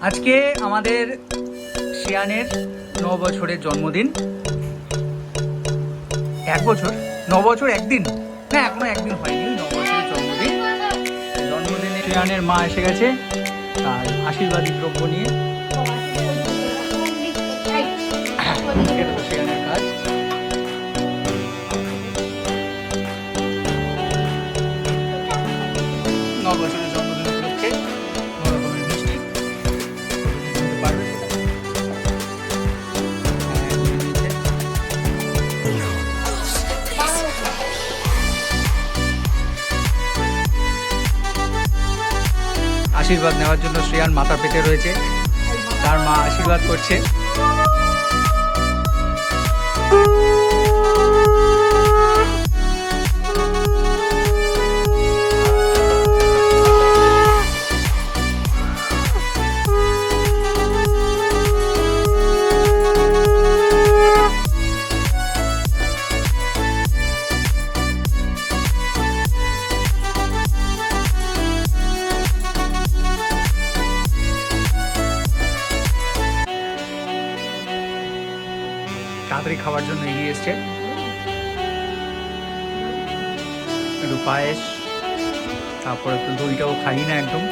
আজকে আমাদের শিয়ানের 9 বছরের জন্মদিন। 1 বছর 9 বছর একদিন না, এখনো একদিন হয়নি। 9 বছরের জন্মদিন। জন্মদিনে শিয়ানের মা এসে গেছে তার আশীর্বাদী দ্রব্য নিয়ে। শিয়ানের কাজ। বছরের জন্মদিন উপলক্ষে রকমের মিষ্টি পারবে আশীর্বাদ নেওয়ার জন্য শ্রেয়ান মাথা পেতে রয়েছে, তার মা আশীর্বাদ করছে। তাড়াতাড়ি খাওয়ার জন্য এগিয়ে এসছে। একটু পায়েস, তারপর একটু দইটাও খাই না একদম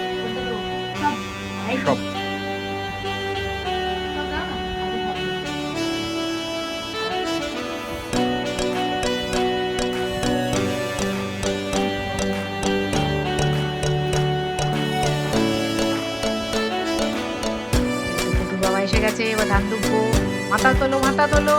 সব। বাবা এসে গেছে, এবার ধান দুব্বো। মাথা তোলো, মাথা তোলো।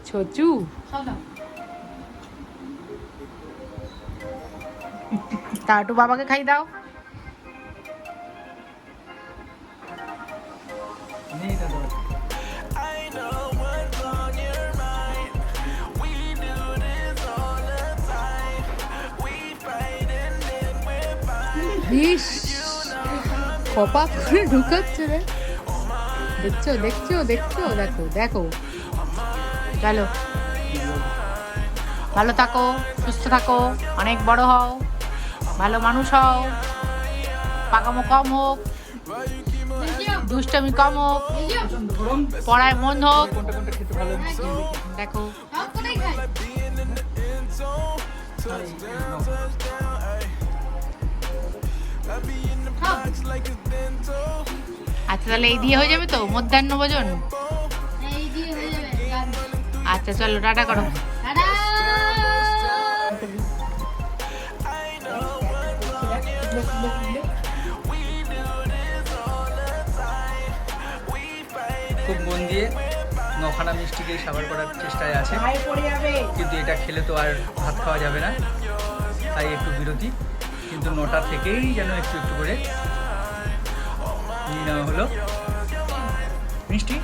ছোচু তা একটু বাবাকে খাই দাও। কপা করে ঢুকাচ্ছে রে। দেখছো দেখছো দেখছো, দেখো দেখো। চলো, ভালো থাকো, সুস্থ থাকো, অনেক বড় হও, ভালো মানুষ হও, পাকামো কম হোক, দুষ্টমি কম হোক, পড়ায় মন হোক। দেখো আচ্ছা, তাহলে এই দিয়ে হয়ে যাবে তো মধ্যাহ্ন ভোজন? আচ্ছা চলো, টাটা করো। খুব মন দিয়ে 9খানা মিষ্টিকে সাবার করার চেষ্টায় আছে, কিন্তু এটা খেলে তো আর ভাত খাওয়া যাবে না, তাই একটু বিরতি। কিন্তু 9টা থেকেই যেন একটু একটু করে নিয়ে নেওয়া হলো মিষ্টি।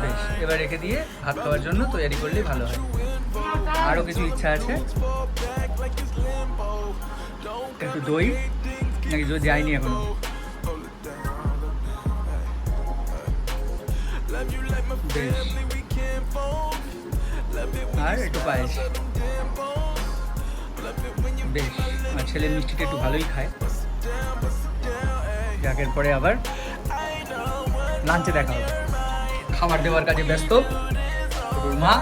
বেশ, এবার রেখে দিয়ে ভাত খাওয়ার জন্য তৈরি করলেই ভালো হয়। আরও কিছু ইচ্ছা আছে, একটু দই, নাকি দই যায়নি এখনো। বেশ, আর একটু পায়েস। বেশ, আর ছেলে মিষ্টিটা একটু ভালোই খায়। যাকের পরে আবার লাঞ্চে দেখা হবে। খাবার দেওয়ার কাজে ব্যস্ত মা,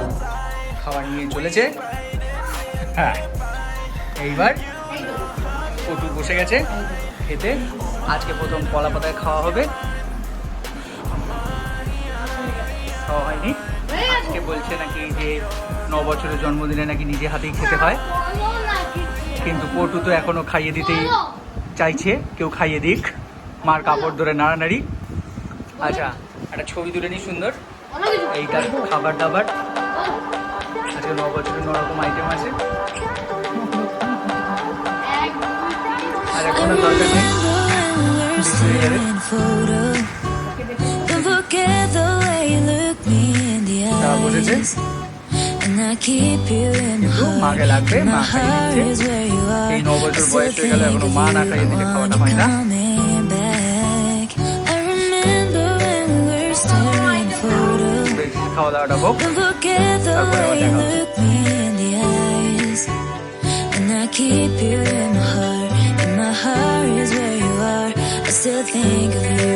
খাবার নিয়ে চলেছে। হ্যাঁ, এইবার কটু বসে গেছে খেতে। আজকে প্রথম কলা পাতায় খাওয়া হবে, খাওয়া হয়নি। আজকে বলছে নাকি যে 9 বছরের জন্মদিনে নাকি নিজে হাতেই খেতে হয়, কিন্তু পটু তো এখনো খাইয়ে দিতেই চাইছে কেউ খাইয়ে দিক, মার কাপড় ধরে নাড়ানাড়ি। আচ্ছা একটা ছবি তুলে নি সুন্দর। এইটা খাবার দাবার, আজকে 9 বছরের 9 রকম আইটেম আছে। আর কোনো দরকার নেই, বেশি হয়ে যাবে। তারা বসেছে কিন্তু মাকে লাগবে, মা খাইয়ে দিচ্ছে। এই 9 বছর বয়স হয়ে গেল, এখনো মা না খাইয়ে দিলে খাওয়াটা হয় না। খাওয়া দাওয়াটা হোক, তারপরে আবার দেখা হবে। Keep you in my heart is where you are. I still think of you.